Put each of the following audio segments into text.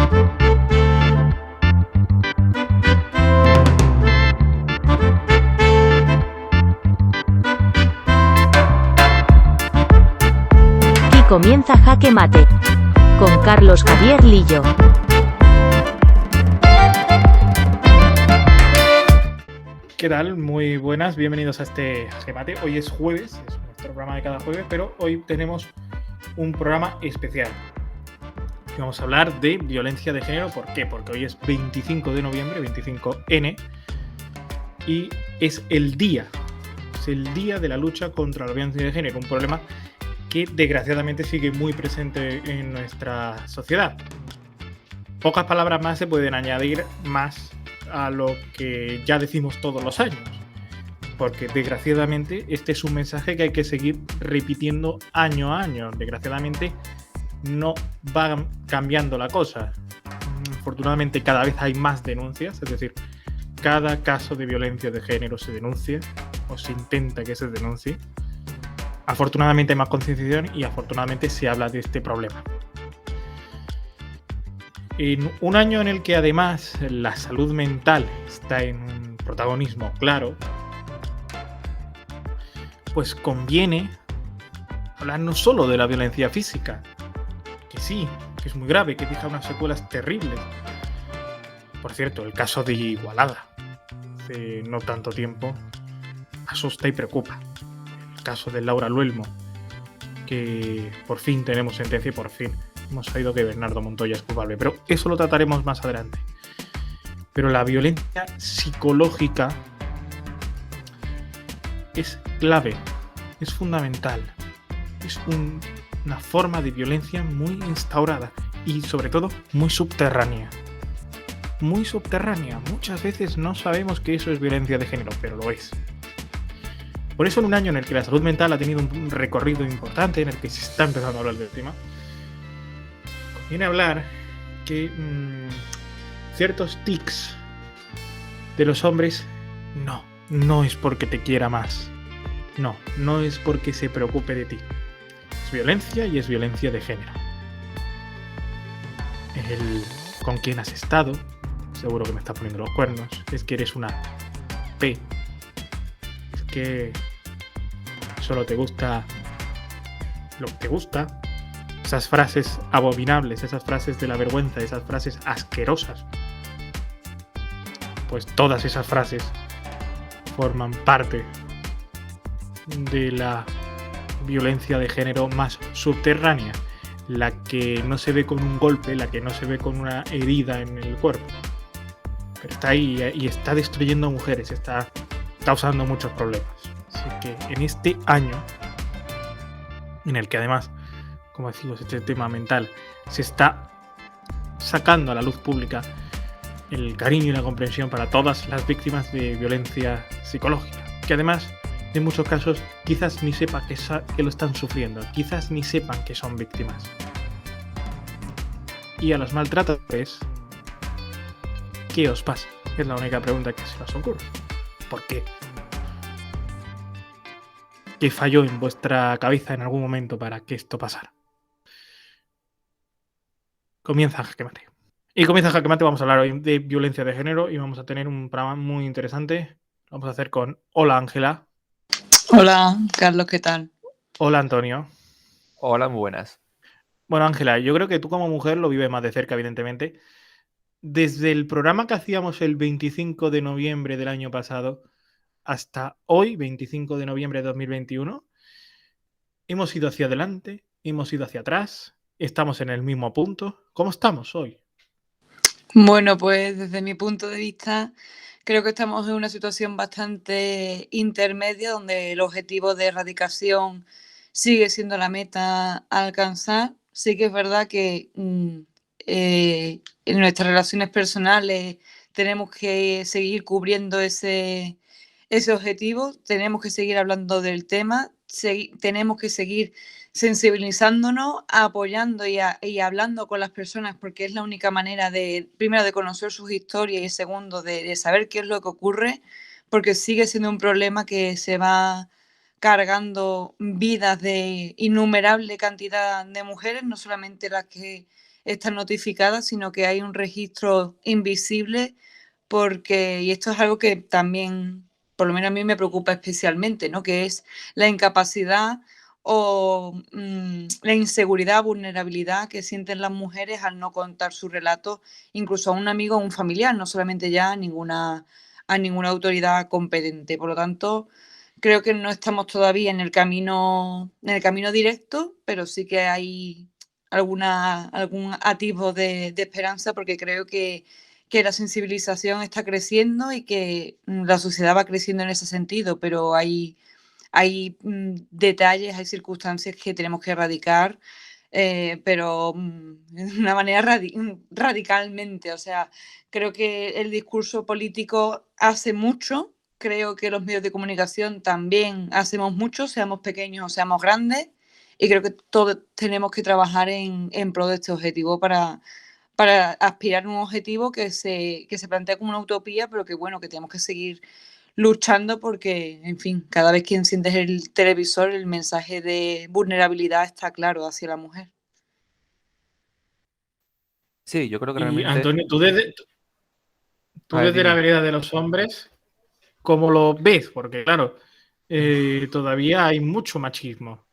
Y comienza Jaque Mate con Carlos Javier Lillo. ¿Qué tal? Muy buenas, bienvenidos a este Jaque Mate. Hoy es jueves, es nuestro programa de cada jueves, pero hoy tenemos un programa especial. Y vamos a hablar de violencia de género. ¿Por qué? Porque hoy es 25 de noviembre, 25N, y es el día de la lucha contra la violencia de género, un problema que desgraciadamente sigue muy presente en nuestra sociedad. Pocas palabras más se pueden añadir más a lo que ya decimos todos los años, porque desgraciadamente este es un mensaje que hay que seguir repitiendo año a año. Desgraciadamente no va cambiando la cosa. Afortunadamente cada vez hay más denuncias, es decir, cada caso de violencia de género se denuncia o se intenta que se denuncie. Afortunadamente hay más concienciación y afortunadamente se habla de este problema. En un año en el que además la salud mental está en un protagonismo claro, pues conviene hablar no solo de la violencia física, que sí, que es muy grave, que deja unas secuelas terribles. Por cierto, el caso de Igualada, hace no tanto tiempo, asusta y preocupa. El caso de Laura Luelmo, que por fin tenemos sentencia y por fin hemos sabido que Bernardo Montoya es culpable, pero eso lo trataremos más adelante. Pero la violencia psicológica es clave, es fundamental, es una forma de violencia muy instaurada y sobre todo muy subterránea. Muy subterránea. Muchas veces no sabemos que eso es violencia de género, pero lo es. Por eso en un año en el que la salud mental ha tenido un recorrido importante, en el que se está empezando a hablar del tema, conviene hablar que ciertos tics de los hombres no es porque te quiera más. No es porque se preocupe de ti. Es violencia y es violencia de género. El con quién has estado, seguro que me está poniendo los cuernos, es que eres una P. Es que solo te gusta lo que te gusta. Esas frases abominables, esas frases de la vergüenza, esas frases asquerosas. Pues todas esas frases forman parte de la violencia de género más subterránea, la que no se ve con un golpe, la que no se ve con una herida en el cuerpo. Pero está ahí y está destruyendo a mujeres, está causando muchos problemas. Así que en este año, en el que además, como decimos, este tema mental se está sacando a la luz pública, el cariño y la comprensión para todas las víctimas de violencia psicológica, que además en muchos casos quizás ni sepan que lo están sufriendo, quizás ni sepan que son víctimas. Y a los maltratadores, ¿qué os pasa? Es la única pregunta que se nos ocurre. ¿Por qué? ¿Qué falló en vuestra cabeza en algún momento para que esto pasara? Comienza Jaque Mate. Y comienza Jaque Mate, vamos a hablar hoy de violencia de género y vamos a tener un programa muy interesante. Lo vamos a hacer con Hola Ángela. Hola, Carlos, ¿qué tal? Hola Antonio. Hola, muy buenas. Bueno, Ángela, yo creo que tú como mujer lo vives más de cerca, evidentemente. Desde el programa que hacíamos el 25 de noviembre del año pasado hasta hoy, 25 de noviembre de 2021, hemos ido hacia adelante, hemos ido hacia atrás, estamos en el mismo punto. ¿Cómo estamos hoy? Bueno, pues desde mi punto de vista, creo que estamos en una situación bastante intermedia donde el objetivo de erradicación sigue siendo la meta a alcanzar. Sí que es verdad que en nuestras relaciones personales tenemos que seguir cubriendo ese objetivo, tenemos que seguir hablando del tema, tenemos que seguir sensibilizándonos, apoyando y hablando con las personas, porque es la única manera primero, de conocer sus historias y segundo, de saber qué es lo que ocurre, porque sigue siendo un problema que se va cargando vidas de innumerable cantidad de mujeres, no solamente las que están notificadas, sino que hay un registro invisible porque, y esto es algo que también, por lo menos a mí me preocupa especialmente, ¿no? Que es la incapacidad o la inseguridad, vulnerabilidad que sienten las mujeres al no contar su relato, incluso a un amigo o un familiar, no solamente ya a ninguna autoridad competente. Por lo tanto, creo que no estamos todavía en el camino directo, pero sí que hay algún atisbo de esperanza, porque creo que la sensibilización está creciendo y que la sociedad va creciendo en ese sentido, pero hay detalles, hay circunstancias que tenemos que erradicar, pero de una manera radicalmente. O sea, creo que el discurso político hace mucho, creo que los medios de comunicación también hacemos mucho, seamos pequeños o seamos grandes, y creo que todos tenemos que trabajar en pro de este objetivo para aspirar a un objetivo que se plantea como una utopía, pero que bueno, que tenemos que seguir luchando porque, en fin, cada vez que enciendes el televisor, el mensaje de vulnerabilidad está claro hacia la mujer. Sí, yo creo que Y realmente. Antonio, tú desde A ver, la dime. vereda de los hombres, ¿cómo lo ves? Porque claro, todavía hay mucho machismo.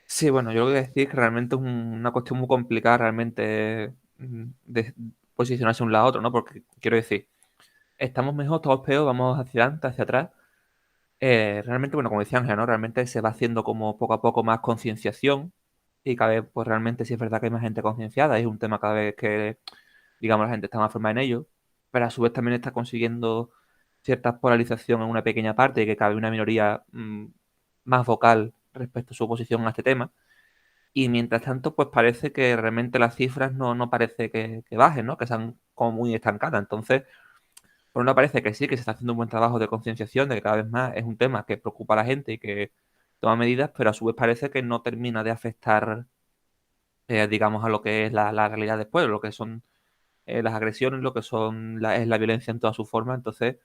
Sí, bueno, yo lo que voy a decir es que realmente es una cuestión muy complicada realmente de posicionarse de un lado a otro, ¿no? Porque quiero decir, estamos mejor, estamos peor, vamos hacia adelante, hacia atrás. Realmente, bueno, como decía Ángel, ¿no? Realmente se va haciendo como poco a poco más concienciación y cada vez, pues realmente sí es verdad que hay más gente concienciada, es un tema cada vez que, digamos, la gente está más formada en ello, pero a su vez también está consiguiendo cierta polarización en una pequeña parte y que cabe una minoría más vocal respecto a su oposición a este tema. Y mientras tanto, pues parece que realmente las cifras no parece que bajen, ¿no? Que están como muy estancadas. Entonces, por una parece que sí, que se está haciendo un buen trabajo de concienciación, de que cada vez más es un tema que preocupa a la gente y que toma medidas, pero a su vez parece que no termina de afectar, digamos, a lo que es la realidad después, lo que son las agresiones, lo que son es la violencia en todas sus formas. Entonces,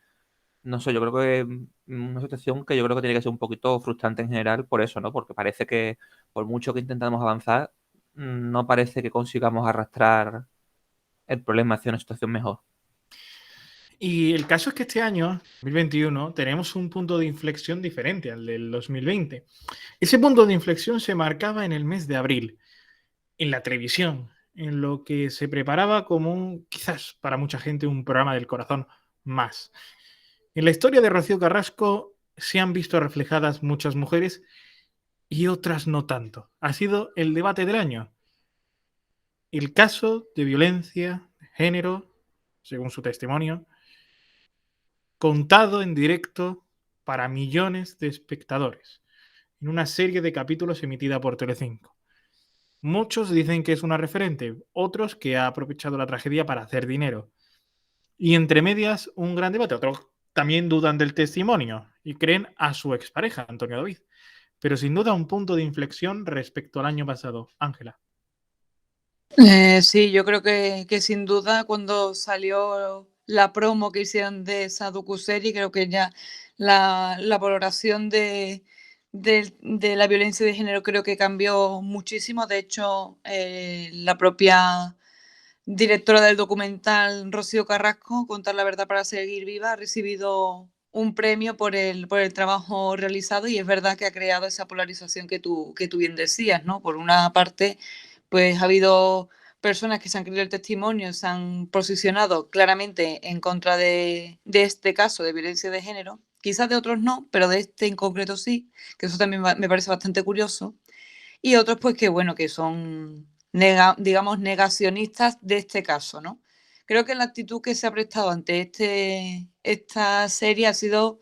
no sé, yo creo que es una situación que yo creo que tiene que ser un poquito frustrante en general por eso, ¿no? Porque parece que por mucho que intentamos avanzar, no parece que consigamos arrastrar el problema hacia una situación mejor. Y el caso es que este año, 2021, tenemos un punto de inflexión diferente al del 2020. Ese punto de inflexión se marcaba en el mes de abril, en la televisión, en lo que se preparaba como quizás para mucha gente, un programa del corazón más. En la historia de Rocío Carrasco se han visto reflejadas muchas mujeres y otras no tanto. Ha sido el debate del año. El caso de violencia de género, según su testimonio, contado en directo para millones de espectadores, en una serie de capítulos emitida por Telecinco. Muchos dicen que es una referente, otros que ha aprovechado la tragedia para hacer dinero. Y entre medias, un gran debate. Otros también dudan del testimonio y creen a su expareja, Antonio David. Pero sin duda un punto de inflexión respecto al año pasado. Ángela. Sí, yo creo que sin duda cuando salió la promo que hicieron de esa docuserie, creo que ya la valoración de la violencia de género creo que cambió muchísimo. De hecho, la propia directora del documental, Rocío Carrasco, Contar la verdad para seguir viva, ha recibido un premio por el trabajo realizado, y es verdad que ha creado esa polarización que tú bien decías, ¿no? Por una parte, pues ha habido personas que se han creído el testimonio, se han posicionado claramente en contra de este caso de violencia de género, quizás de otros no, pero de este en concreto sí, que eso también me parece bastante curioso, y otros pues que bueno, que son, digamos, negacionistas de este caso, ¿no? Creo que la actitud que se ha prestado ante esta serie ha sido,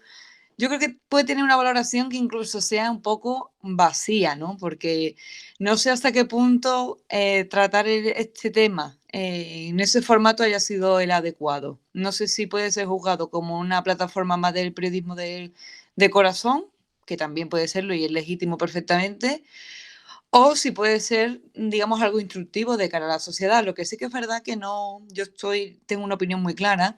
yo creo que puede tener una valoración que incluso sea un poco vacía, ¿no? Porque no sé hasta qué punto tratar este tema en ese formato haya sido el adecuado. No sé si puede ser juzgado como una plataforma más del periodismo de corazón, que también puede serlo y es legítimo perfectamente, o si puede ser, digamos, algo instructivo de cara a la sociedad. Lo que sí que es verdad que no, tengo una opinión muy clara,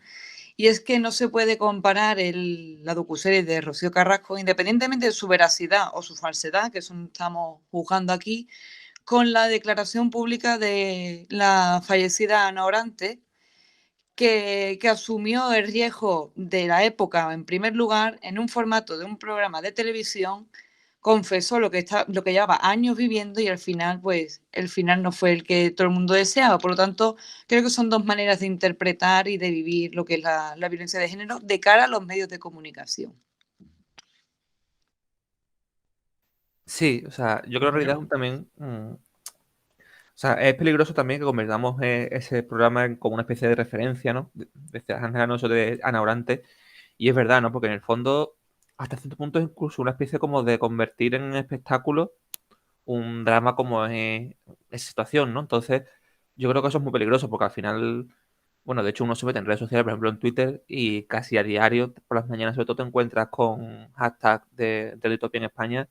y es que no se puede comparar la docuserie de Rocío Carrasco, independientemente de su veracidad o su falsedad, que eso no estamos juzgando aquí, con la declaración pública de la fallecida Ana Orantes, que asumió el riesgo de la época, en primer lugar, en un formato de un programa de televisión, confesó lo que llevaba años viviendo y al final, pues, el final no fue el que todo el mundo deseaba. Por lo tanto, creo que son dos maneras de interpretar y de vivir lo que es la violencia de género de cara a los medios de comunicación. Sí, o sea, yo creo que en realidad también, o sea, es peligroso también que convirtamos ese programa como una especie de referencia, ¿no? Decía Ángela Alonso de Ana Orantes, y es verdad, ¿no? Porque en el fondo, hasta cierto punto es incluso una especie como de convertir en espectáculo un drama como es esa situación, ¿no? Entonces, yo creo que eso es muy peligroso porque al final, bueno, de hecho uno se mete en redes sociales, por ejemplo en Twitter, y casi a diario, por las mañanas sobre todo, te encuentras con hashtag de Litopia en España,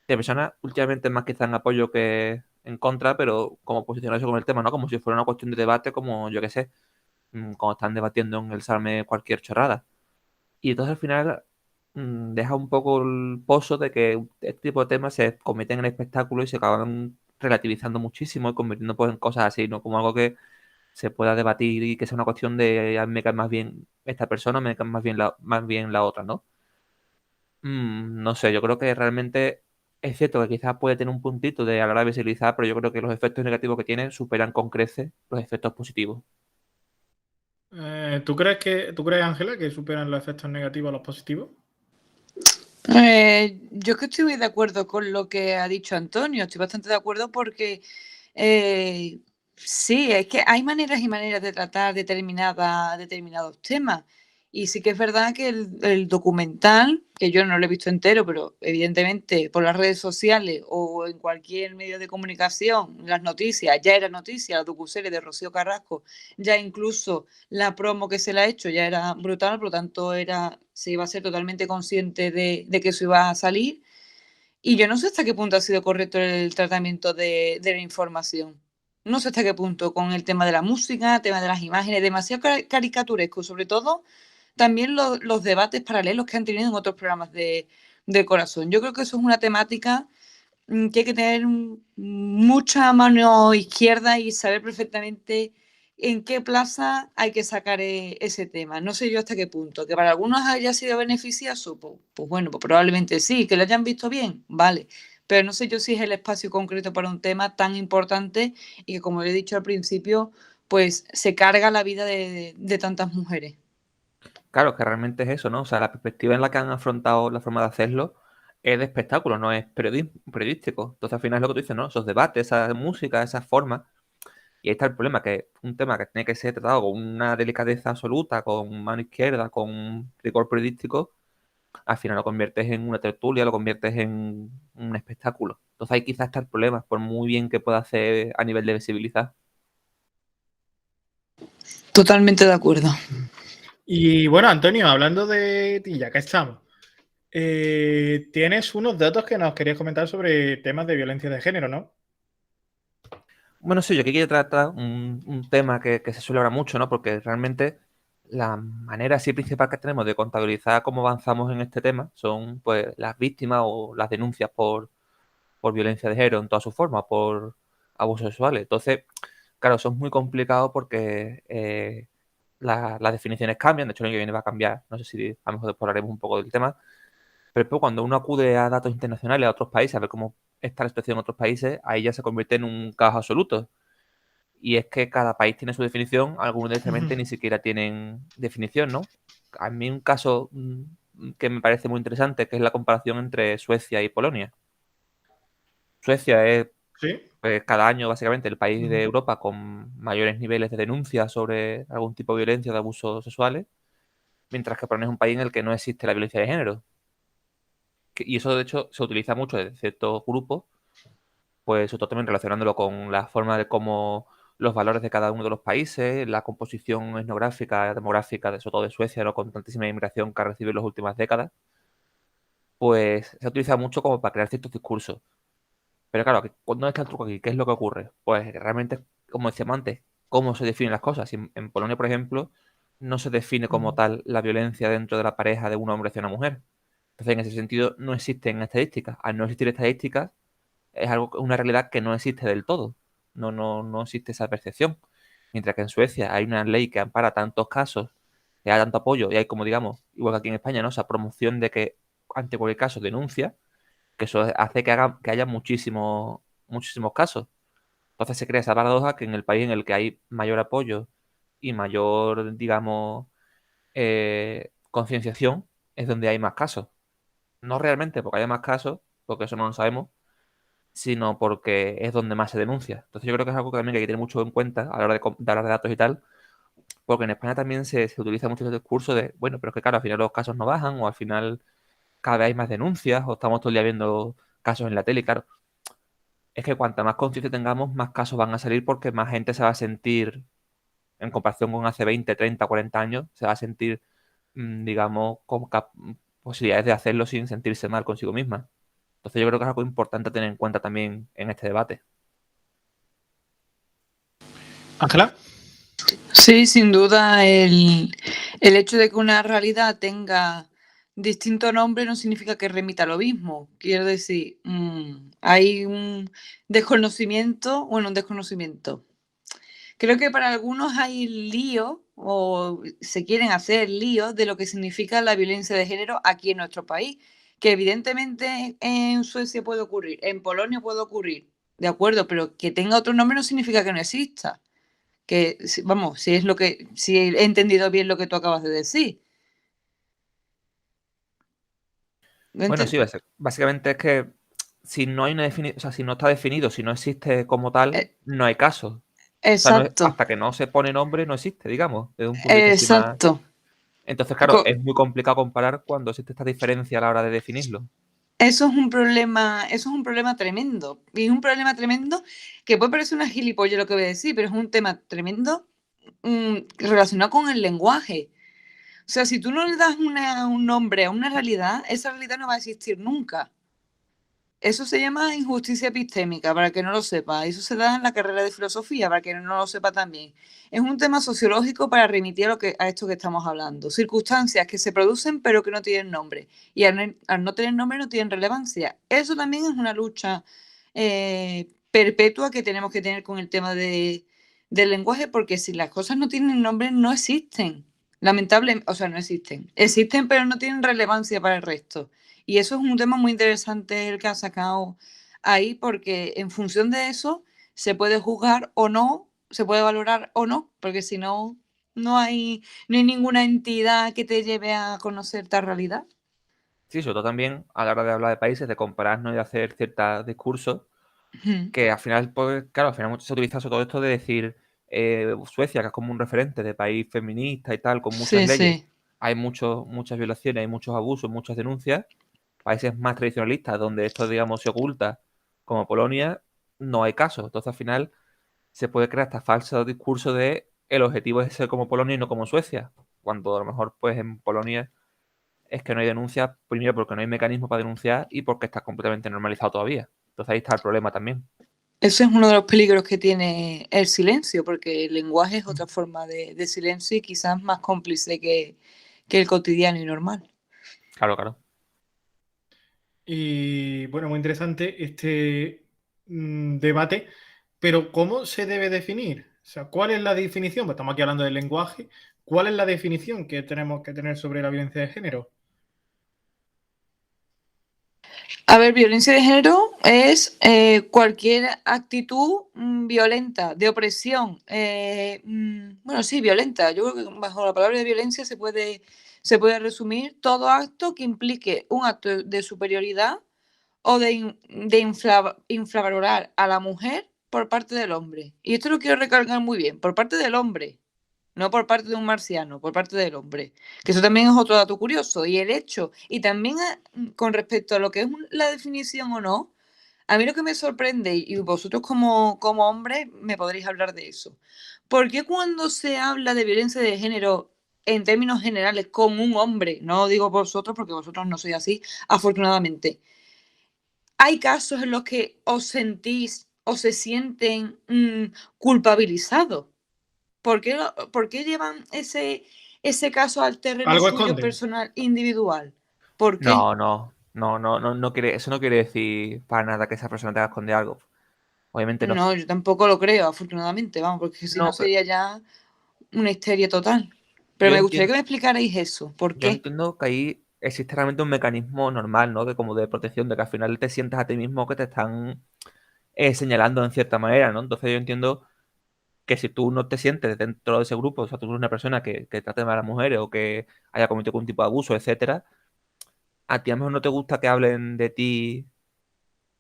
de personas últimamente más quizás en apoyo que en contra, pero como posicionarse con el tema, ¿no? Como si fuera una cuestión de debate, como yo qué sé, como están debatiendo en el Salme cualquier chorrada. Y entonces al final deja un poco el pozo de que este tipo de temas se cometen en espectáculo y se acaban relativizando muchísimo y convirtiendo pues en cosas así, ¿no? Como algo que se pueda debatir y que sea una cuestión de "Ah, me cae más bien esta persona, me cae más bien la otra, ¿no? No sé, yo creo que realmente es cierto que quizás puede tener un puntito de a la hora de visibilizar, pero yo creo que los efectos negativos que tiene superan con creces los efectos positivos. ¿Tú crees, Ángela, que superan los efectos negativos a los positivos? Yo que estoy muy de acuerdo con lo que ha dicho Antonio, estoy bastante de acuerdo porque sí, es que hay maneras y maneras de tratar determinados temas. Y sí que es verdad que el documental, que yo no lo he visto entero, pero evidentemente por las redes sociales o en cualquier medio de comunicación, las noticias, ya era noticia, la docuserie de Rocío Carrasco, ya incluso la promo que se le ha hecho ya era brutal, por lo tanto se iba a ser totalmente consciente de que eso iba a salir. Y yo no sé hasta qué punto ha sido correcto el tratamiento de la información. No sé hasta qué punto con el tema de la música, tema de las imágenes, demasiado caricaturesco, sobre todo también los debates paralelos que han tenido en otros programas de corazón. Yo creo que eso es una temática que hay que tener mucha mano izquierda y saber perfectamente en qué plaza hay que sacar ese tema. No sé yo hasta qué punto. Que para algunos haya sido beneficioso, pues bueno, pues probablemente sí. Que lo hayan visto bien, vale. Pero no sé yo si es el espacio concreto para un tema tan importante y que, como he dicho al principio, pues se carga la vida de tantas mujeres. Claro, que realmente es eso, ¿no? O sea, la perspectiva en la que han afrontado la forma de hacerlo es de espectáculo, no es periodístico. Entonces, al final es lo que tú dices, ¿no? Esos debates, esa música, esas formas. Y ahí está el problema, que un tema que tiene que ser tratado con una delicadeza absoluta, con mano izquierda, con rigor periodístico, al final lo conviertes en una tertulia, lo conviertes en un espectáculo. Entonces ahí quizás está el problema, por muy bien que pueda hacer a nivel de visibilizar. Totalmente de acuerdo. Y bueno, Antonio, hablando de ti, ya que estamos, tienes unos datos que nos querías comentar sobre temas de violencia de género, ¿no? Bueno, sí, yo aquí quiero tratar un tema que se suele hablar mucho, ¿no? Porque realmente la manera así principal que tenemos de contabilizar cómo avanzamos en este tema son pues las víctimas o las denuncias por violencia de género en todas sus formas, por abusos sexuales. Entonces, claro, eso es muy complicado porque las definiciones cambian, de hecho el año que viene va a cambiar, no sé si a lo mejor después hablaremos un poco del tema, pero después cuando uno acude a datos internacionales, a otros países, a ver cómo está la situación en otros países, ahí ya se convierte en un caos absoluto. Y es que cada país tiene su definición, algunos directamente ni siquiera tienen definición, ¿no? A mí un caso que me parece muy interesante, que es la comparación entre Suecia y Polonia. Suecia es Sí. pues, cada año básicamente el país de Ujú. Europa con mayores niveles de denuncias sobre algún tipo de violencia o de abusos sexuales, mientras que Polonia es un país en el que no existe la violencia de género. Y eso de hecho se utiliza mucho de ciertos grupos, pues sobre todo también relacionándolo con la forma de cómo los valores de cada uno de los países, la composición etnográfica, demográfica, sobre todo de Suecia, ¿no? Con tantísima inmigración que ha recibido en las últimas décadas, pues se utiliza mucho como para crear ciertos discursos. Pero claro, ¿dónde está el truco aquí? ¿Qué es lo que ocurre? Pues realmente, como decíamos antes, ¿cómo se definen las cosas? En Polonia, por ejemplo, no se define como tal la violencia dentro de la pareja de un hombre hacia una mujer. Entonces, en ese sentido, no existen estadísticas. Al no existir estadísticas, es una realidad que no existe del todo. No existe esa percepción. Mientras que en Suecia hay una ley que ampara tantos casos, que da tanto apoyo, y hay, como digamos, igual que aquí en España, ¿no? Esa promoción de que ante cualquier caso denuncia, que eso hace que haya muchísimos casos. Entonces se crea esa paradoja que en el país en el que hay mayor apoyo y mayor, digamos, concienciación, es donde hay más casos. No realmente porque haya más casos, porque eso no lo sabemos, sino porque es donde más se denuncia. Entonces yo creo que es algo que también hay que tener mucho en cuenta a la hora de hablar de datos y tal, porque en España también se utiliza mucho el discurso de, bueno, pero es que claro, al final los casos no bajan, o al final cada vez hay más denuncias, o estamos todo el día viendo casos en la tele, y claro, es que cuanta más conciencia tengamos, más casos van a salir porque más gente se va a sentir, en comparación con hace 20, 30, 40 años, se va a sentir, digamos, con posibilidades de hacerlo sin sentirse mal consigo misma. Entonces yo creo que es algo importante a tener en cuenta también en este debate. Ángela. Sí, sin duda el hecho de que una realidad tenga distinto nombre no significa que remita a lo mismo. Quiero decir, hay un desconocimiento. Creo que para algunos hay lío o se quieren hacer lío de lo que significa la violencia de género aquí en nuestro país, que evidentemente en Suecia puede ocurrir, en Polonia puede ocurrir, de acuerdo, pero que tenga otro nombre no significa que no exista. Que, vamos, si he entendido bien lo que tú acabas de decir. Bueno, sí, básicamente es que si no hay una definición, o sea, si no está definido, si no existe como tal, no hay caso. Exacto. O sea, hasta que no se pone nombre, no existe, digamos, desde un punto de vista así más. Exacto. Entonces, claro, es muy complicado comparar cuando existe esta diferencia a la hora de definirlo. Eso es un problema tremendo. Y es un problema tremendo que puede parecer una gilipollas lo que voy a decir, pero es un tema tremendo relacionado con el lenguaje. O sea, si tú no le das un nombre a una realidad, esa realidad no va a existir nunca. Eso se llama injusticia epistémica, para que no lo sepa. Eso se da en la carrera de filosofía, para que no lo sepa también. Es un tema sociológico para remitir a esto que estamos hablando. Circunstancias que se producen pero que no tienen nombre. Y al no tener nombre no tienen relevancia. Eso también es una lucha perpetua que tenemos que tener con el tema del lenguaje, porque si las cosas no tienen nombre, no existen. Lamentablemente, o sea, no existen. Existen pero no tienen relevancia para el resto. Y eso es un tema muy interesante el que ha sacado ahí, porque en función de eso se puede juzgar o no, se puede valorar o no, porque si no, no hay ninguna entidad que te lleve a conocer tal realidad. Sí, sobre todo también a la hora de hablar de países, de compararnos y de hacer ciertos discursos, que al final, pues, claro, al final se utiliza todo esto de decir Suecia, que es como un referente de país feminista y tal, con muchas leyes. Sí. Hay muchas violaciones, hay muchos abusos, muchas denuncias. Países más tradicionalistas, donde esto, digamos, se oculta, como Polonia, no hay casos. Entonces, al final, se puede crear este falso discurso de el objetivo es ser como Polonia y no como Suecia, cuando a lo mejor, pues, en Polonia es que no hay denuncias, primero porque no hay mecanismo para denunciar y porque está completamente normalizado todavía. Entonces, ahí está el problema también. Eso es uno de los peligros que tiene el silencio, porque el lenguaje es otra forma de silencio y quizás más cómplice que el cotidiano y normal. Claro. Y bueno, muy interesante este debate, pero ¿cómo se debe definir? O sea, ¿cuál es la definición? Pues estamos aquí hablando del lenguaje. ¿Cuál es la definición que tenemos que tener sobre la violencia de género? A ver, violencia de género es cualquier actitud violenta, de opresión. Bueno, sí, violenta. Yo creo que bajo la palabra de violencia se puede resumir todo acto que implique un acto de superioridad o de infravalorar a la mujer por parte del hombre. Y esto lo quiero recalcar muy bien, por parte del hombre. No por parte de un marciano, por parte del hombre. Que eso también es otro dato curioso. Y el hecho, y también con respecto a lo que es la definición o no, a mí lo que me sorprende, y vosotros como hombres me podréis hablar de eso, ¿por qué cuando se habla de violencia de género en términos generales con un hombre, no digo vosotros porque vosotros no sois así, afortunadamente, hay casos en los que os sentís o se sienten culpabilizados? ¿Por qué llevan ese caso al terreno ¿Algo suyo esconden? personal individual? ¿Por qué? No. No quiere, eso no quiere decir para nada que esa persona te haga esconder algo. Obviamente no. No, yo tampoco lo creo, afortunadamente, vamos, porque si no No, pero sería ya una histeria total. Pero yo me gustaría entiendo, que me explicarais eso. ¿Por yo qué? entiendo que ahí existe realmente un mecanismo normal, ¿no? De como de protección, de que al final te sientas a ti mismo que te están señalando en cierta manera, ¿no? Entonces yo entiendo que si tú no te sientes dentro de ese grupo, o sea, tú eres una persona que trate mal a las mujeres o que haya cometido algún tipo de abuso, etcétera, a ti a lo mejor no te gusta que hablen de ti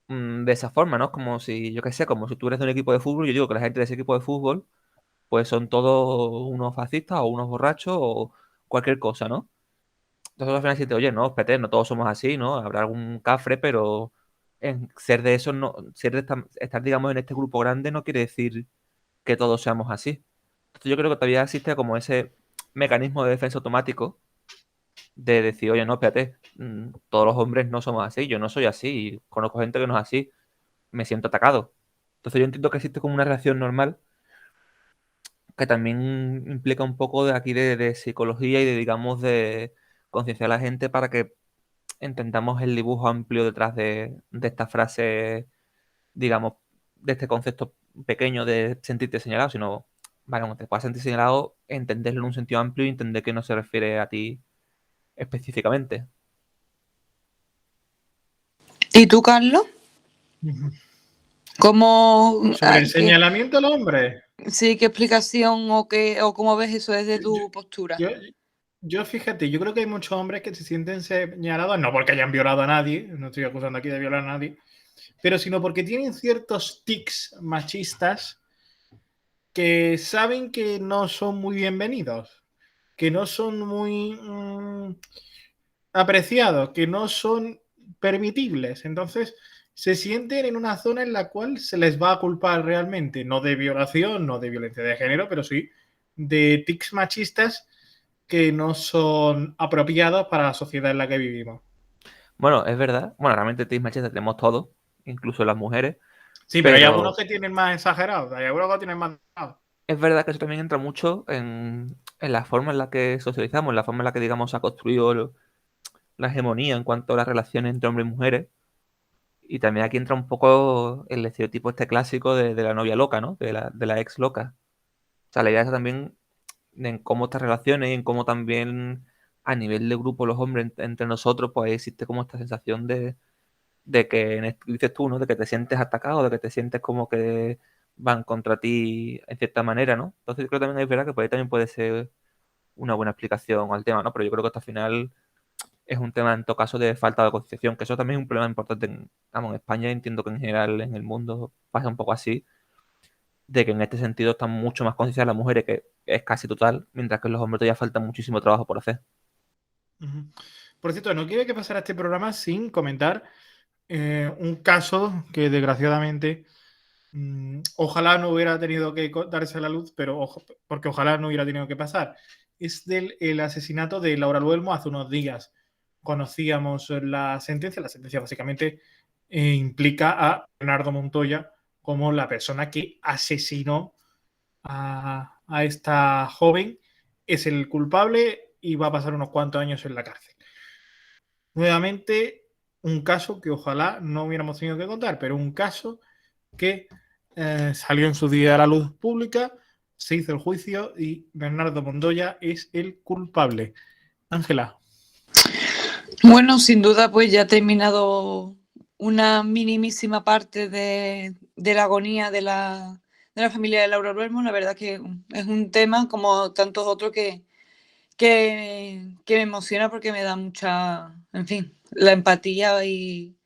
de esa forma, ¿no? Como si, yo qué sé, como si tú eres de un equipo de fútbol, yo digo que la gente de ese equipo de fútbol, pues son todos unos fascistas o unos borrachos o cualquier cosa, ¿no? Entonces al final dices, oye, no, espérate, no todos somos así, ¿no? Habrá algún cafre, pero en ser de eso, no, ser de estar, digamos, en este grupo grande no quiere decir que todos seamos así. Entonces yo creo que todavía existe como ese mecanismo de defensa automático de decir, oye, no, espérate, todos los hombres no somos así, yo no soy así, y conozco gente que no es así, me siento atacado. Entonces yo entiendo que existe como una reacción normal que también implica un poco de aquí de psicología y de, digamos, de concienciar a la gente para que entendamos el dibujo amplio detrás de esta frase, digamos, de este concepto pequeño de sentirte señalado, sino, vale, como te puedas sentir señalado, entenderlo en un sentido amplio y entender que no se refiere a ti específicamente. ¿Y tú, Carlos? Ujú. ¿Cómo, Sobre el señalamiento al hombre. sí, qué explicación o cómo ves eso desde Yo, tu postura? yo, yo fíjate, yo creo que hay muchos hombres que se sienten señalados, no porque hayan violado a nadie, no estoy acusando aquí de violar a nadie, pero sino porque tienen ciertos tics machistas que saben que no son muy bienvenidos, que no son muy apreciados, que no son permitibles. Entonces, se sienten en una zona en la cual se les va a culpar realmente, no de violación, no de violencia de género, pero sí de tics machistas que no son apropiados para la sociedad en la que vivimos. Bueno, es verdad. Bueno, realmente tics machistas tenemos todos, incluso las mujeres, Sí, pero hay algunos pero que tienen más exagerados, hay algunos que tienen más. es verdad que eso también entra mucho en la forma en la que socializamos, en la forma en la que, digamos, se ha construido la hegemonía en cuanto a las relaciones entre hombres y mujeres. Y también aquí entra un poco el estereotipo este clásico de la novia loca, ¿no? De la ex loca. O sea, la idea es también en cómo estas relaciones y en cómo también a nivel de grupo los hombres entre nosotros, pues existe como esta sensación de que, dices tú, ¿no? De que te sientes atacado, de que te sientes como que van contra ti en cierta manera, ¿no? Entonces yo creo que también es verdad que por ahí también puede ser una buena explicación al tema, ¿no? Pero yo creo que hasta al final es un tema en todo caso de falta de concienciación, que eso también es un problema importante vamos, en España, entiendo que en general en el mundo pasa un poco así, de que en este sentido están mucho más concienciadas las mujeres, que es casi total, mientras que en los hombres todavía falta muchísimo trabajo por hacer. Por cierto, no quiero que pasara este programa sin comentar un caso que desgraciadamente ojalá no hubiera tenido que darse a la luz, pero porque ojalá no hubiera tenido que pasar. Es el asesinato de Laura Luelmo hace unos días. Conocíamos la sentencia. La sentencia básicamente implica a Leonardo Montoya como la persona que asesinó a esta joven. Es el culpable y va a pasar unos cuantos años en la cárcel. Nuevamente, un caso que ojalá no hubiéramos tenido que contar, pero un caso que salió en su día a la luz pública, se hizo el juicio y Bernardo Montoya es el culpable. Ángela. Bueno, sin duda, pues ya ha terminado una minimísima parte de la agonía de la familia de Laura Luelmo. La verdad que es un tema, como tantos otros, que me emociona porque me da mucha, en fin, la empatía y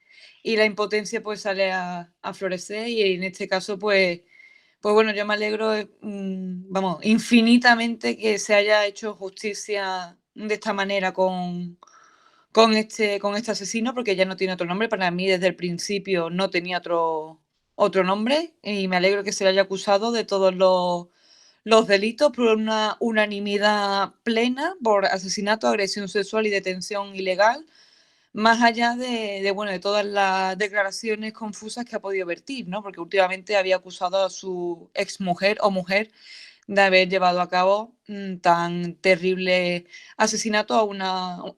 la impotencia pues sale a florecer y en este caso pues bueno, yo me alegro, vamos, infinitamente que se haya hecho justicia de esta manera con este asesino, porque ya no tiene otro nombre. Para mí, desde el principio, no tenía otro nombre. Y me alegro que se le haya acusado de todos los delitos por una unanimidad plena por asesinato, agresión sexual y detención ilegal, más allá bueno, de todas las declaraciones confusas que ha podido vertir, ¿no? Porque últimamente había acusado a su exmujer o mujer de haber llevado a cabo tan terrible asesinato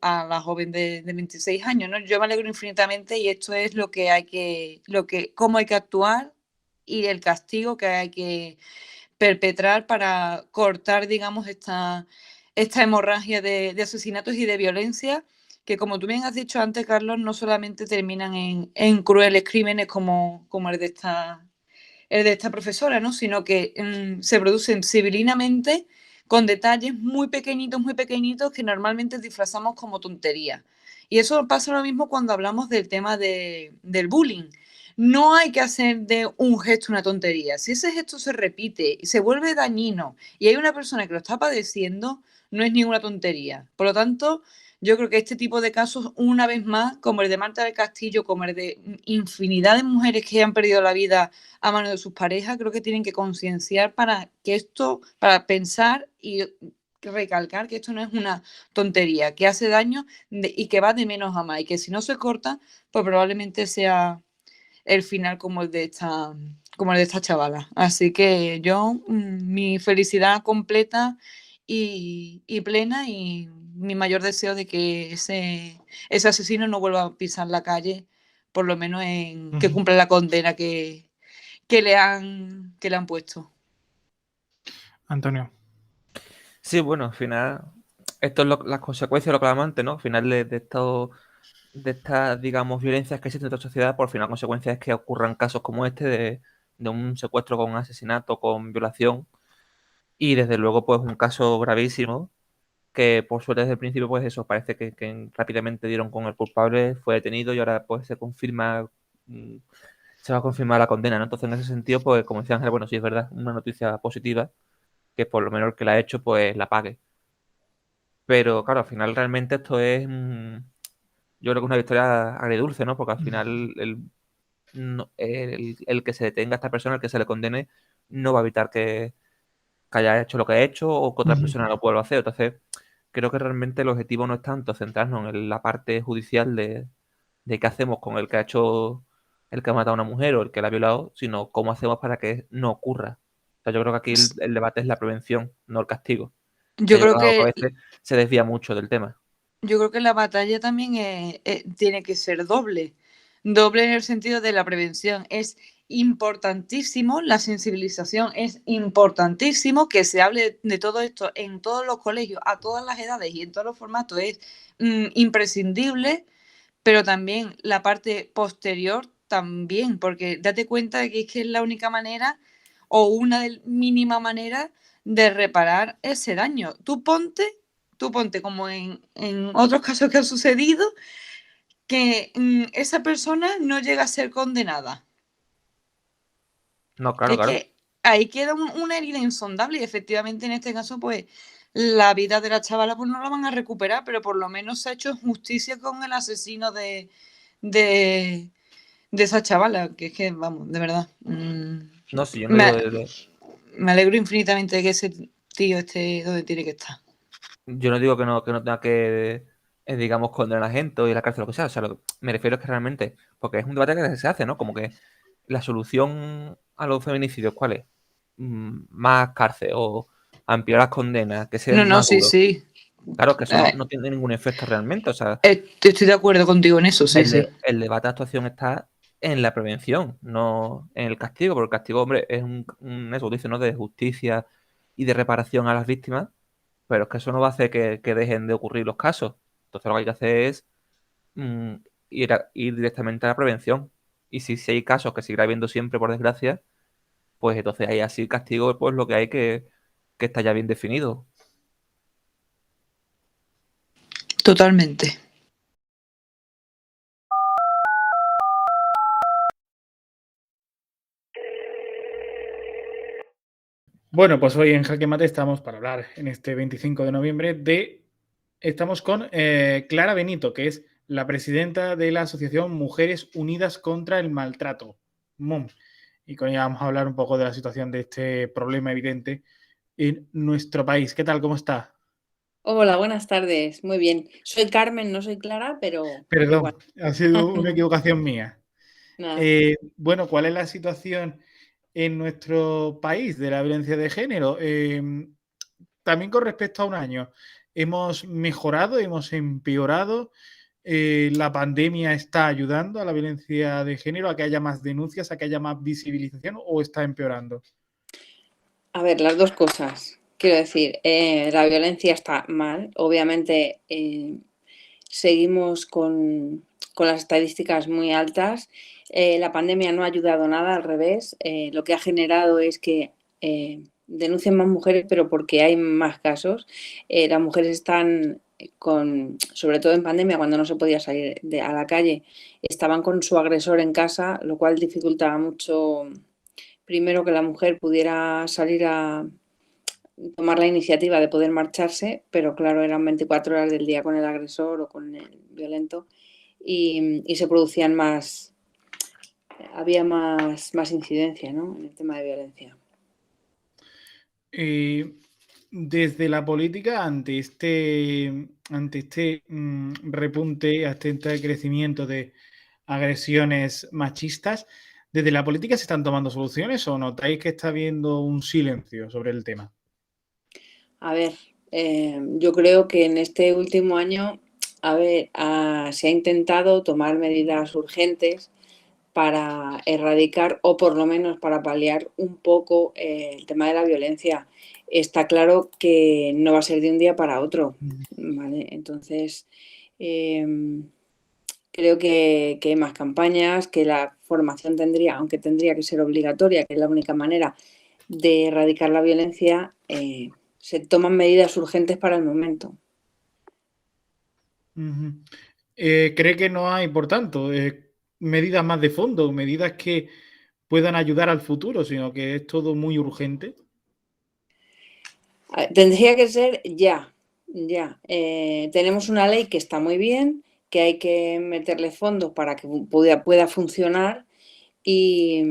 a la joven de 26 años, ¿no? Yo me alegro infinitamente y esto es cómo hay que actuar y el castigo que hay que perpetrar para cortar, digamos, esta hemorragia de asesinatos y de violencia que, como tú bien has dicho antes, Carlos, no solamente terminan en crueles crímenes como el de esta profesora, ¿no? Sino que se producen civilinamente con detalles muy pequeñitos que normalmente disfrazamos como tonterías. Y eso pasa lo mismo cuando hablamos del tema del bullying. No hay que hacer de un gesto una tontería. Si ese gesto se repite y se vuelve dañino y hay una persona que lo está padeciendo, no es ninguna tontería. Por lo tanto, yo creo que este tipo de casos, una vez más, como el de Marta del Castillo, como el de infinidad de mujeres que han perdido la vida a manos de sus parejas, creo que tienen que concienciar para pensar y recalcar que esto no es una tontería, que hace daño y que va de menos a más, y que si no se corta, pues probablemente sea el final como el de esta chavala. Así que yo, mi felicidad completa y plena, y mi mayor deseo de que ese asesino no vuelva a pisar la calle, por lo menos que cumpla la condena que le han puesto. Antonio. Sí, bueno, al final, esto es las consecuencias de lo que hablamos antes, ¿no? Al final de estas, digamos, violencias que existen en nuestra sociedad, por final, la consecuencia es que ocurran casos como este de un secuestro con un asesinato, con violación, y desde luego, pues, un caso gravísimo, que por suerte desde el principio, pues eso, parece que rápidamente dieron con el culpable, fue detenido y ahora, pues, se va a confirmar la condena, ¿no? Entonces, en ese sentido, pues, como decía Ángel, bueno, sí es verdad, una noticia positiva, que por lo menos el que la ha hecho, pues, la pague. Pero, claro, al final realmente esto es, yo creo que es una victoria agridulce, ¿no? Porque al final el que se detenga a esta persona, el que se le condene, no va a evitar que haya hecho lo que ha hecho o que otra persona lo vuelva a hacer. Entonces, creo que realmente el objetivo no es tanto centrarnos en la parte judicial de qué hacemos con el que ha hecho, el que ha matado a una mujer o el que la ha violado, sino cómo hacemos para que no ocurra. O sea, yo creo que aquí el debate es la prevención, no el castigo. Yo creo A que veces se desvía mucho del tema. Yo creo que la batalla también tiene que ser doble. Doble en el sentido de la prevención. Es importantísimo la sensibilización, es importantísimo que se hable de todo esto en todos los colegios, a todas las edades y en todos los formatos. Es imprescindible, pero también la parte posterior también, porque date cuenta de que es la única manera o una mínima manera de reparar ese daño. Tú ponte como en otros casos que han sucedido, que esa persona no llega a ser condenada. No, claro, claro. Que ahí queda una herida insondable y efectivamente en este caso, pues la vida de la chavala pues no la van a recuperar, pero por lo menos se ha hecho justicia con el asesino de esa chavala, que es que, vamos, de verdad. No, sí, yo no digo me alegro infinitamente de que ese tío esté donde tiene que estar. Yo no digo que no tenga que, digamos, condenar a la gente o ir a la cárcel o lo que sea. O sea, me refiero es que realmente, porque es un debate que se hace, ¿no? Como que la solución a los feminicidios, ¿cuál es? Más cárcel o ampliar las condenas, que sean más duros. Sí. Claro, que eso no tiene ningún efecto realmente. O sea, estoy de acuerdo contigo en eso, sí. El debate de actuación está en la prevención, no en el castigo, porque el castigo, hombre, es eso dice, ¿no? De justicia y de reparación a las víctimas. Pero es que eso no va a hacer que dejen de ocurrir los casos. Entonces lo que hay que hacer es ir directamente a la prevención. Y si hay casos que seguirá habiendo siempre, por desgracia, pues entonces ahí así el castigo, pues lo que hay que está ya bien definido. Totalmente. Bueno, pues hoy en Jaque Mate estamos para hablar en este 25 de noviembre estamos con Clara Benito, que es la presidenta de la Asociación Mujeres Unidas contra el Maltrato, MUM. Y con ella vamos a hablar un poco de la situación de este problema evidente en nuestro país. ¿Qué tal? ¿Cómo está? Hola, buenas tardes. Muy bien. Soy Carmen, no soy Clara, pero Perdón, igual. ha sido una equivocación mía. Nada. Bueno, ¿cuál es la situación en nuestro país de la violencia de género? También con respecto a un año, ¿hemos mejorado, hemos empeorado? ¿La pandemia está ayudando a la violencia de género, a que haya más denuncias, a que haya más visibilización o está empeorando? A ver, las dos cosas. Quiero decir, la violencia está mal. Obviamente, seguimos con las estadísticas muy altas. La pandemia no ha ayudado nada, al revés. Lo que ha generado es que denuncien más mujeres, pero porque hay más casos. Las mujeres están sobre todo en pandemia, cuando no se podía salir a la calle, estaban con su agresor en casa, lo cual dificultaba mucho, primero, que la mujer pudiera salir a tomar la iniciativa de poder marcharse, pero claro, eran 24 horas del día con el agresor o con el violento y se producían había más incidencia, ¿no?, en el tema de violencia. Desde la política, ante este repunte, ante este crecimiento de agresiones machistas, ¿desde la política se están tomando soluciones o notáis que está habiendo un silencio sobre el tema? A ver, yo creo que en este último año, se ha intentado tomar medidas urgentes para erradicar o por lo menos para paliar un poco el tema de la violencia. Está claro que no va a ser de un día para otro, ¿vale? Entonces, creo que hay más campañas, que la formación aunque tendría que ser obligatoria, que es la única manera de erradicar la violencia, se toman medidas urgentes para el momento. ¿Cree que no hay, por tanto, medidas más de fondo, medidas que puedan ayudar al futuro, sino que es todo muy urgente? Tendría que ser ya. Tenemos una ley que está muy bien, que hay que meterle fondos para que pueda funcionar y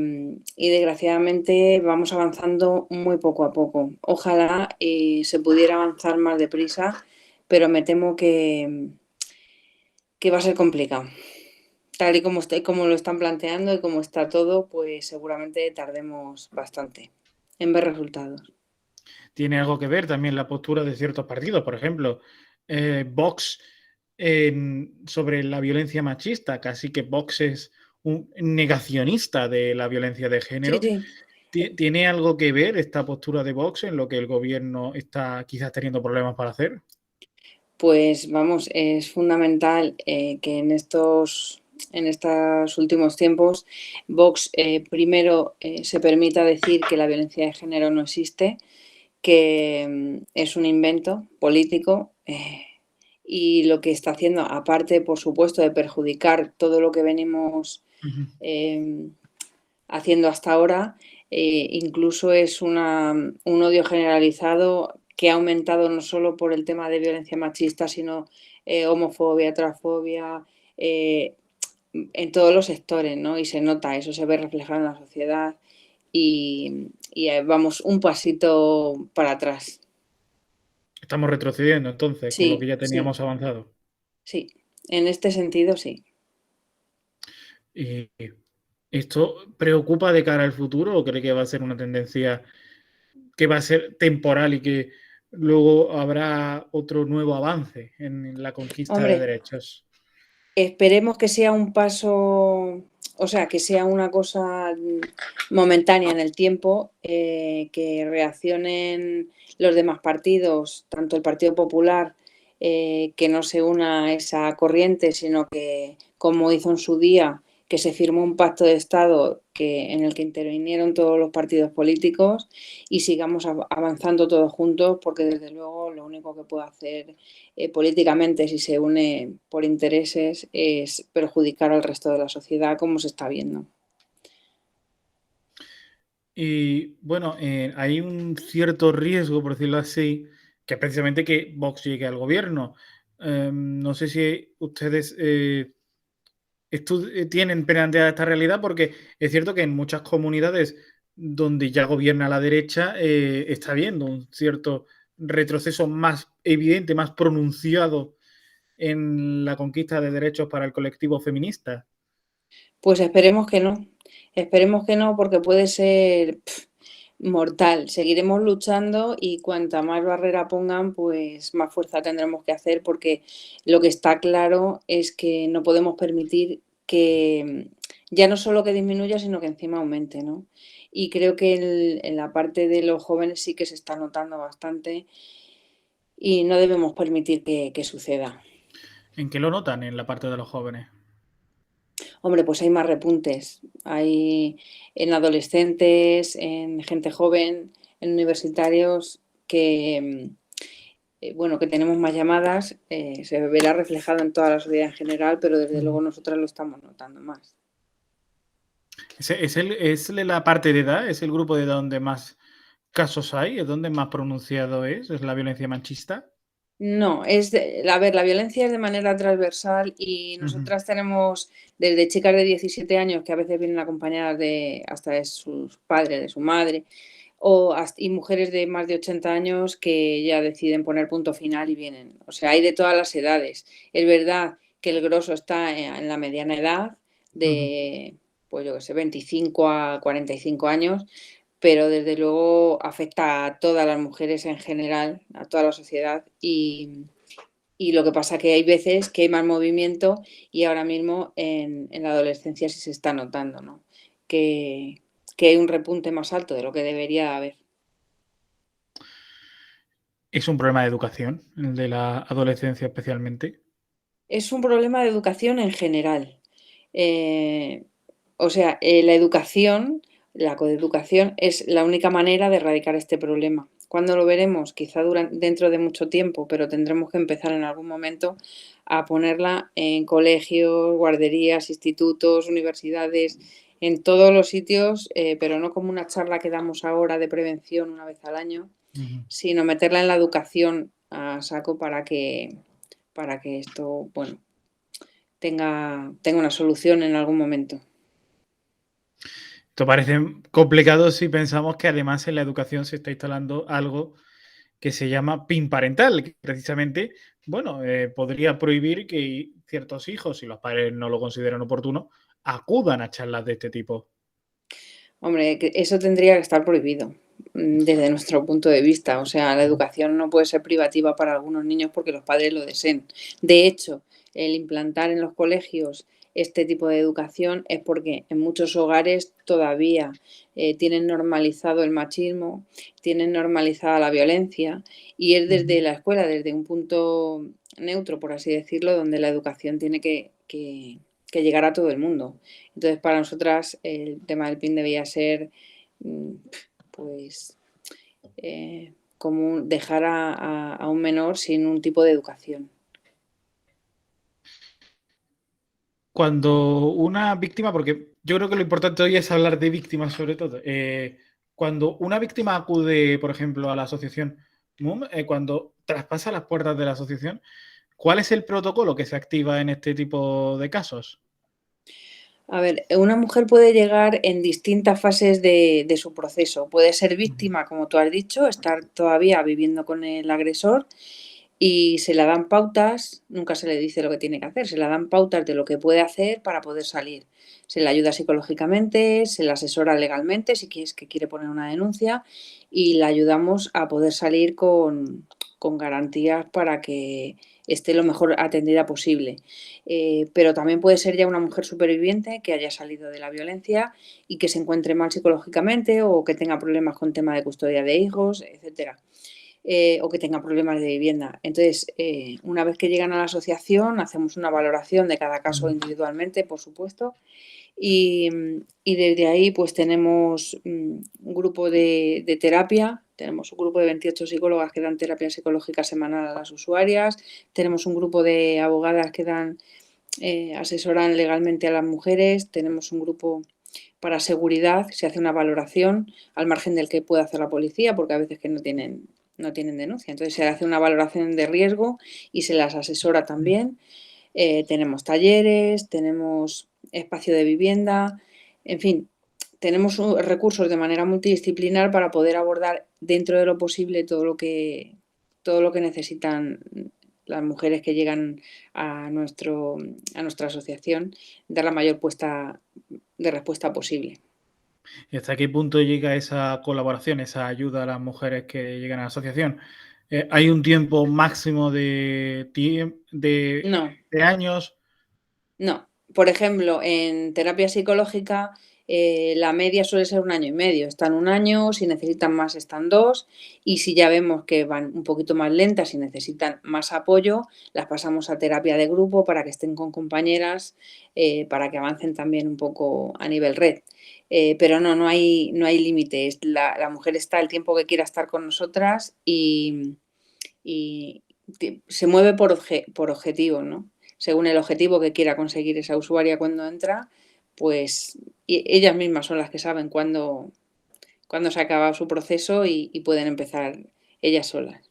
desgraciadamente vamos avanzando muy poco a poco. Ojalá se pudiera avanzar más deprisa, pero me temo que va a ser complicado. Tal y como lo están planteando y como está todo, pues seguramente tardemos bastante en ver resultados. Tiene algo que ver también la postura de ciertos partidos, por ejemplo, Vox sobre la violencia machista, casi que Vox es un negacionista de la violencia de género. Sí. ¿Tiene algo que ver esta postura de Vox en lo que el gobierno está quizás teniendo problemas para hacer? Pues vamos, es fundamental que en estos últimos tiempos Vox primero se permita decir que la violencia de género no existe, que es un invento político y lo que está haciendo, aparte, por supuesto, de perjudicar todo lo que venimos haciendo hasta ahora, incluso es un odio generalizado que ha aumentado no solo por el tema de violencia machista, sino homofobia, transfobia, en todos los sectores, ¿no? Y se nota, eso se ve reflejado en la sociedad y vamos un pasito para atrás. Estamos retrocediendo entonces con lo que ya Sí, teníamos avanzado. sí, en este sentido sí. ¿Y esto preocupa de cara al futuro o cree que va a ser una tendencia que va a ser temporal y que luego habrá otro nuevo avance en la conquista de Hombre, derechos? esperemos que sea un paso, o sea, que sea una cosa momentánea en el tiempo, que reaccionen los demás partidos, tanto el Partido Popular, que no se una a esa corriente, sino que, como hizo en su día, que se firmó un pacto de Estado en el que intervinieron todos los partidos políticos y sigamos avanzando todos juntos, porque desde luego lo único que puede hacer políticamente, si se une por intereses, es perjudicar al resto de la sociedad, como se está viendo. Y bueno, hay un cierto riesgo, por decirlo así, que es precisamente que Vox llegue al gobierno. No sé si ustedes tienen planteada esta realidad, porque es cierto que en muchas comunidades donde ya gobierna la derecha está habiendo un cierto retroceso más evidente, más pronunciado en la conquista de derechos para el colectivo feminista. Pues esperemos que no, porque puede ser mortal. Seguiremos luchando y cuanta más barrera pongan, pues más fuerza tendremos que hacer, porque lo que está claro es que no podemos permitir que ya no solo que disminuya, sino que encima aumente, ¿no? Y creo que en la parte de los jóvenes sí que se está notando bastante y no debemos permitir que suceda. ¿En qué lo notan en la parte de los jóvenes? Hombre, pues hay más repuntes. Hay en adolescentes, en gente joven, en universitarios que, bueno, que tenemos más llamadas. Se verá reflejado en toda la sociedad en general, pero desde luego nosotras lo estamos notando más. ¿Es la parte de edad? ¿Es el grupo de edad donde más casos hay? ¿Es donde más pronunciado es? ¿Es la violencia machista? No, a ver, la violencia es de manera transversal y nosotras tenemos desde chicas de 17 años que a veces vienen acompañadas hasta de sus padres, de su madre, y mujeres de más de 80 años que ya deciden poner punto final y vienen. O sea, hay de todas las edades. Es verdad que el grosso está en la mediana edad de, pues yo qué sé, 25 a 45 años, pero desde luego afecta a todas las mujeres en general, a toda la sociedad, y lo que pasa que hay veces que hay más movimiento y ahora mismo en la adolescencia sí se está notando, ¿no? Que hay un repunte más alto de lo que debería haber. ¿Es un problema de educación, el de la adolescencia especialmente? Es un problema de educación en general. O sea, la educación, la coeducación, es la única manera de erradicar este problema. ¿Cuándo lo veremos? Quizá dentro de mucho tiempo, pero tendremos que empezar en algún momento a ponerla en colegios, guarderías, institutos, universidades, en todos los sitios, pero no como una charla que damos ahora de prevención una vez al año, sino meterla en la educación a saco para que esto, bueno, tenga una solución en algún momento. Esto parece complicado si pensamos que además en la educación se está instalando algo que se llama PIN parental, que precisamente, bueno, podría prohibir que ciertos hijos, si los padres no lo consideran oportuno, acudan a charlas de este tipo. Hombre, eso tendría que estar prohibido desde nuestro punto de vista. O sea, la educación no puede ser privativa para algunos niños porque los padres lo deseen. De hecho, el implantar en los colegios este tipo de educación es porque en muchos hogares todavía tienen normalizado el machismo, tienen normalizada la violencia, y es desde la escuela, desde un punto neutro, por así decirlo, donde la educación tiene que llegar a todo el mundo. Entonces, para nosotras el tema del PIN debía ser, pues, como dejar a un menor sin un tipo de educación. Cuando una víctima, porque yo creo que lo importante hoy es hablar de víctimas sobre todo, cuando una víctima acude, por ejemplo, a la asociación MUM, cuando traspasa las puertas de la asociación, ¿cuál es el protocolo que se activa en este tipo de casos? A ver, una mujer puede llegar en distintas fases de su proceso. Puede ser víctima, como tú has dicho, estar todavía viviendo con el agresor y se le dan pautas, nunca se le dice lo que tiene que hacer, se le dan pautas de lo que puede hacer para poder salir. Se le ayuda psicológicamente, se le asesora legalmente si es que quiere poner una denuncia, y la ayudamos a poder salir con garantías para que esté lo mejor atendida posible. Pero también puede ser ya una mujer superviviente que haya salido de la violencia y que se encuentre mal psicológicamente o que tenga problemas con tema de custodia de hijos, etcétera. O que tenga problemas de vivienda. Entonces, una vez que llegan a la asociación, hacemos una valoración de cada caso individualmente, por supuesto, y desde ahí pues tenemos un grupo de terapia, tenemos un grupo de 28 psicólogas que dan terapia psicológica semanal a las usuarias, tenemos un grupo de abogadas que asesoran legalmente a las mujeres, tenemos un grupo para seguridad, se hace una valoración al margen del que puede hacer la policía, porque a veces que no tienen denuncia. Entonces se hace una valoración de riesgo y se las asesora también. Tenemos talleres, tenemos espacio de vivienda, en fin, tenemos recursos de manera multidisciplinar para poder abordar dentro de lo posible todo lo que necesitan las mujeres que llegan a nuestra asociación, dar la mayor respuesta posible. ¿Y hasta qué punto llega esa colaboración, esa ayuda a las mujeres que llegan a la asociación? ¿Hay un tiempo máximo de No, años? no. Por ejemplo, en terapia psicológica la media suele ser 1 año y medio. Están 1 año, si necesitan más están 2, y si ya vemos que van un poquito más lentas y necesitan más apoyo, las pasamos a terapia de grupo para que estén con compañeras, para que avancen también un poco a nivel red. Pero no hay límites. La mujer está el tiempo que quiera estar con nosotras y se mueve por objetivo, ¿no? Según el objetivo que quiera conseguir esa usuaria cuando entra, pues ellas mismas son las que saben cuándo se ha acabado su proceso y pueden empezar ellas solas.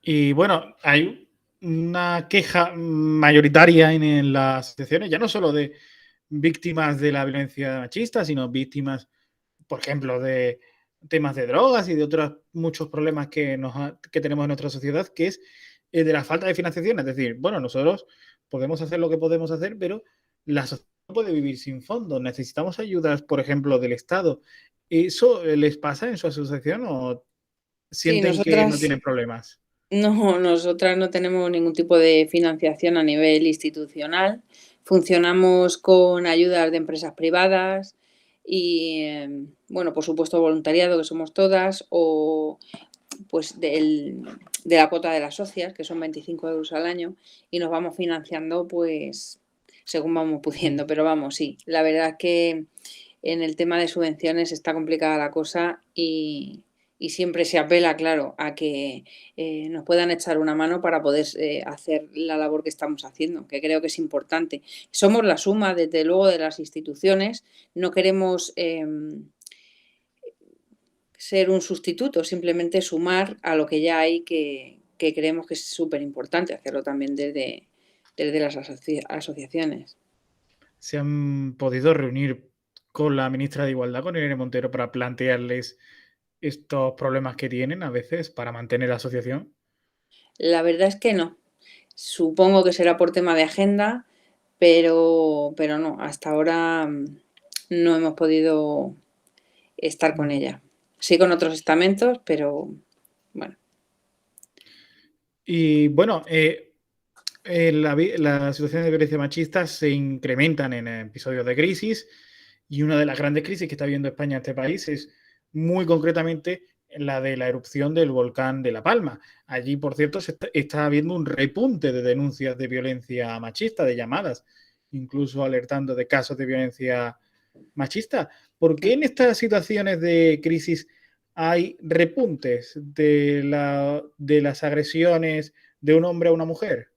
Y bueno, hay una queja mayoritaria en las asociaciones, ya no solo de víctimas de la violencia machista, sino víctimas, por ejemplo, de temas de drogas y de otros muchos problemas que tenemos en nuestra sociedad, que es de la falta de financiación. Es decir, bueno, nosotros podemos hacer lo que podemos hacer, pero la sociedad no puede vivir sin fondos. Necesitamos ayudas, por ejemplo, del Estado. ¿Eso les pasa en su asociación o Sí, sienten que no tienen problemas? No, nosotras no tenemos ningún tipo de financiación a nivel institucional. Funcionamos con ayudas de empresas privadas y, bueno, por supuesto, voluntariado, que somos todas, o pues de la cuota de las socias, que son 25 euros al año, y nos vamos financiando pues según vamos pudiendo. Pero vamos, sí, la verdad es que en el tema de subvenciones está complicada la cosa y siempre se apela, claro, a que nos puedan echar una mano para poder hacer la labor que estamos haciendo, que creo que es importante. Somos la suma, desde luego, de las instituciones. No queremos ser un sustituto, simplemente sumar a lo que ya hay, que creemos que es súper importante hacerlo también desde las asociaciones. ¿Se han podido reunir con la ministra de Igualdad, con Irene Montero, para plantearles estos problemas que tienen a veces para mantener la asociación? La verdad es que no. Supongo que será por tema de agenda, pero no, hasta ahora no hemos podido estar con ella. Sí con otros estamentos, pero bueno. Y bueno, las situaciones de violencia machista se incrementan en episodios de crisis, y una de las grandes crisis que está viendo España en este país es muy concretamente la de la erupción del volcán de La Palma. Allí, por cierto, está habiendo un repunte de denuncias de violencia machista, de llamadas, incluso alertando de casos de violencia machista. ¿Por qué en estas situaciones de crisis hay repuntes de las agresiones de un hombre a una mujer?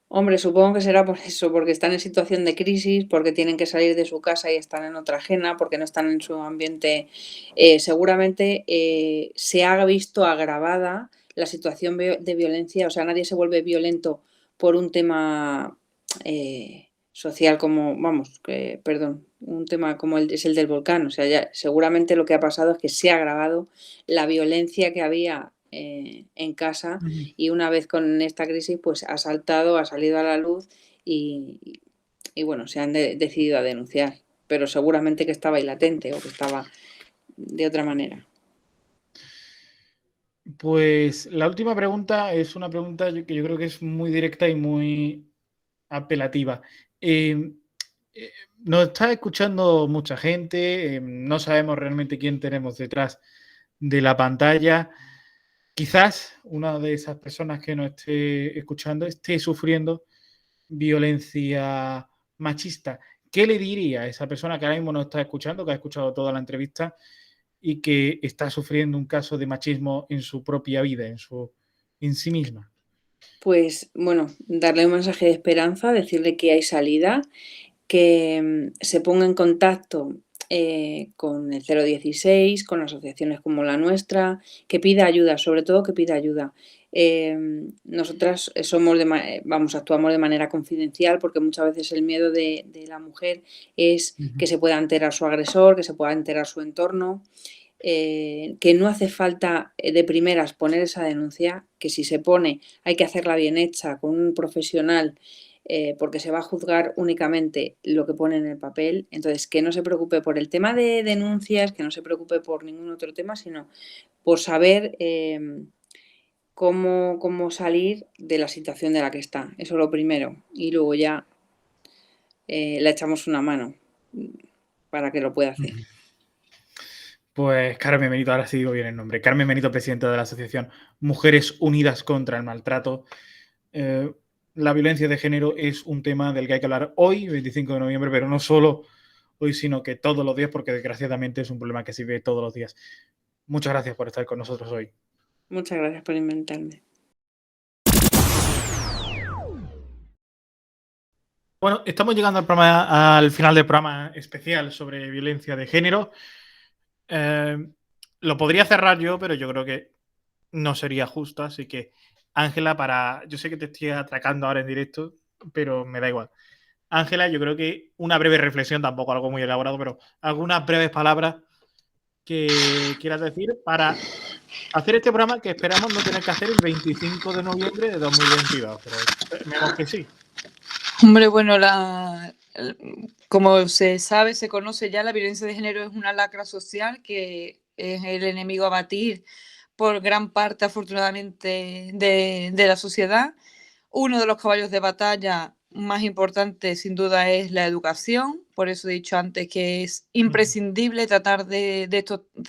Hombre, supongo que será por eso, porque están en situación de crisis, porque tienen que salir de su casa y están en otra ajena, porque no están en su ambiente. Seguramente se ha visto agravada la situación de violencia, o sea, nadie se vuelve violento por un tema social como, un tema como es el del volcán. O sea, ya, seguramente lo que ha pasado es que se ha agravado la violencia que había en casa, y una vez con esta crisis pues ha salido a la luz y bueno, se han decidido a denunciar, pero seguramente que estaba ahí latente o que estaba de otra manera. Pues la última pregunta es una pregunta que yo creo que es muy directa y muy apelativa. Nos está escuchando mucha gente, no sabemos realmente quién tenemos detrás de la pantalla. Quizás una de esas personas que nos esté escuchando esté sufriendo violencia machista. ¿Qué le diría a esa persona que ahora mismo nos está escuchando, que ha escuchado toda la entrevista y que está sufriendo un caso de machismo en su propia vida, en sí misma? Pues bueno, darle un mensaje de esperanza, decirle que hay salida, que se ponga en contacto con el 016, con asociaciones como la nuestra, que pida ayuda, sobre todo que pida ayuda. Nosotras actuamos de manera confidencial, porque muchas veces el miedo de la mujer es que se pueda enterar su agresor, que se pueda enterar su entorno. que no hace falta de primeras poner esa denuncia, que si se pone hay que hacerla bien hecha con un profesional, porque se va a juzgar únicamente lo que pone en el papel. Entonces, que no se preocupe por el tema de denuncias, que no se preocupe por ningún otro tema, sino por saber cómo salir de la situación de la que está. Eso es lo primero. Y luego ya le echamos una mano para que lo pueda hacer. Pues Carmen Benito, ahora sí digo bien el nombre. Carmen Benito, presidenta de la Asociación Mujeres Unidas contra el Maltrato. La violencia de género es un tema del que hay que hablar hoy, 25 de noviembre, pero no solo hoy, sino que todos los días, porque desgraciadamente es un problema que se ve todos los días. Muchas gracias por estar con nosotros hoy. Muchas gracias por invitarme. Bueno, estamos llegando al final del programa especial sobre violencia de género. Lo podría cerrar yo, pero yo creo que no sería justo, así que Ángela, yo sé que te estoy atracando ahora en directo, pero me da igual. Ángela, yo creo que una breve reflexión, tampoco algo muy elaborado, pero algunas breves palabras que quieras decir para hacer este programa que esperamos no tener que hacer el 25 de noviembre de 2022, pero esperemos que sí. Hombre, bueno, como se sabe, se conoce ya, la violencia de género es una lacra social que es el enemigo a batir por gran parte, afortunadamente, de la sociedad. Uno de los caballos de batalla más importantes, sin duda, es la educación. Por eso he dicho antes que es imprescindible tratar de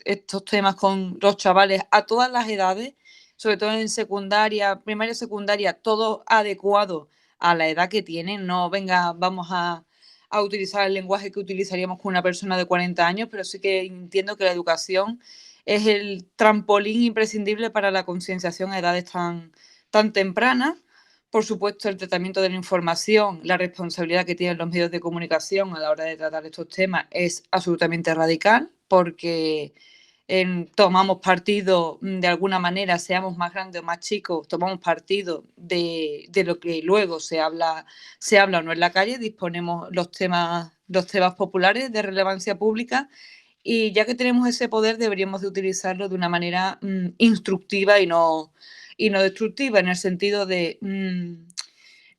estos temas con los chavales a todas las edades, sobre todo en secundaria, primaria, secundaria, todo adecuado a la edad que tienen. No vamos a utilizar el lenguaje que utilizaríamos con una persona de 40 años, pero sí que entiendo que la educación es el trampolín imprescindible para la concienciación a edades tan tempranas. Por supuesto, el tratamiento de la información, la responsabilidad que tienen los medios de comunicación a la hora de tratar estos temas es absolutamente radical, porque tomamos partido de alguna manera, seamos más grandes o más chicos, tomamos partido de lo que luego se habla o no en la calle, disponemos los temas populares de relevancia pública, y ya que tenemos ese poder deberíamos de utilizarlo de una manera instructiva y no destructiva, en el sentido de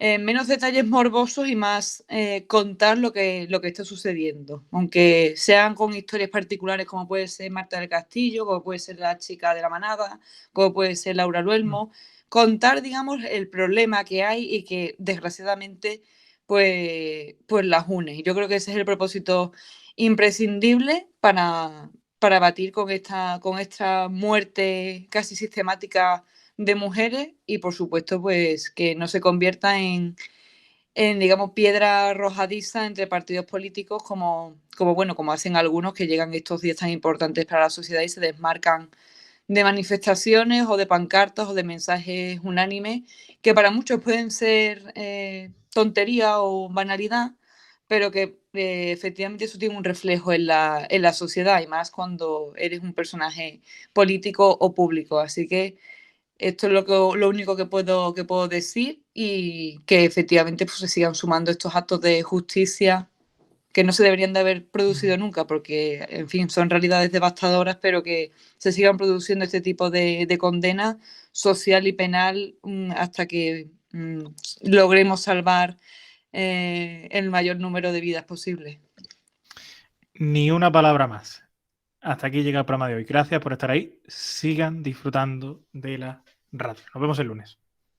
menos detalles morbosos y más contar lo que está sucediendo, aunque sean con historias particulares como puede ser Marta del Castillo, como puede ser la chica de la manada, como puede ser Laura Luelmo, contar, digamos, el problema que hay y que desgraciadamente pues las une. Y yo creo que ese es el propósito imprescindible para batir con esta muerte casi sistemática de mujeres, y por supuesto pues que no se convierta en digamos, piedra arrojadiza entre partidos políticos como hacen algunos, que llegan estos días tan importantes para la sociedad y se desmarcan de manifestaciones o de pancartas o de mensajes unánimes que para muchos pueden ser tontería o banalidad, pero que efectivamente eso tiene un reflejo en la sociedad, y más cuando eres un personaje político o público. Así que esto es lo único que puedo decir, y que efectivamente pues, se sigan sumando estos actos de justicia que no se deberían de haber producido nunca, porque, en fin, son realidades devastadoras, pero que se sigan produciendo este tipo de condena social y penal hasta que logremos salvar el mayor número de vidas posible. Ni una palabra más. Hasta aquí llega el programa de hoy. Gracias por estar ahí. Sigan disfrutando de la radio. Nos vemos el lunes.